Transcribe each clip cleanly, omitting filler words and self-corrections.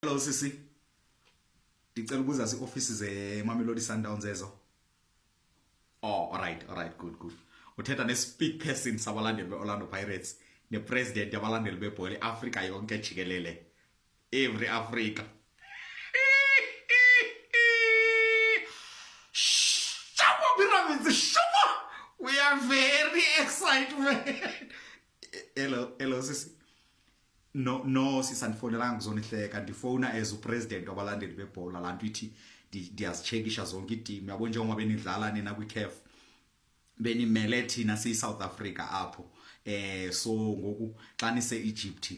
Hello sisi. Ngicela ukubuza si-office ze-Mamelodi Sundowns ezo. Oh, all right, good. Uthetha ne-speak person sabalandeli be-Orlando Pirates, ne-president yabalandeli bebhola e-Africa yonke jikelele. Every Africa. Shaba Pyramids, shaba! We are very excited, man. Hello sisi. No sisandifonela ngizonihleka ndifona as upresident wabalandeli bebhola la nto ithi ndiyazichekisha zonke iteam yabo njengoba benidlala nina kwiCAF benimele thina siyi-South Africa apho so ngoku xa nise-Egypt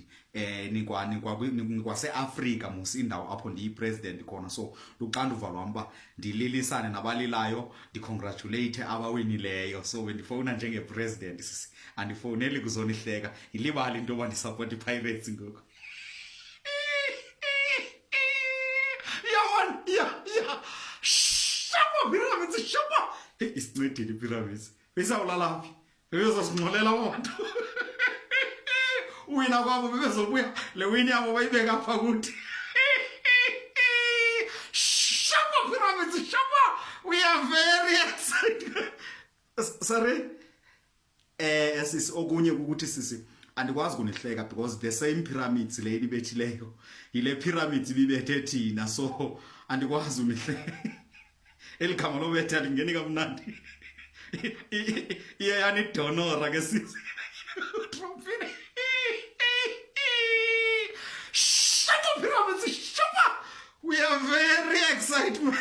nikwase-Africa indawo apho ndiyi-president khona so luxanduva lwam uba ndililisane nabalilayo ndicongratulate abawinileyo so bendifowuna njenge-president sisi andifowuneli kuzonihleka ilibali into yoba ndisupport i-Pirates ngoku. Yeah. Shaba Pyramids, shaba! Isincedile i-Pyramids. Besawulalaphi? Bezosingxolela abantu. Uwina kwabo bebezobuya le wini yabo bayibeka apha kuthi. Shaba Pyramids, shaba! We are very excited. Sorry. Sisi okunye ukuthi sisi andikwazi kunihleka because the same pyramids lady bethileyo ile pyramids bibethe thina so andikwazi unihleka. Eligama lobethe lingeni kamnandi. Yani donora ke sisi. Trompini. Shut up Pyramids, shut up. We are very excited.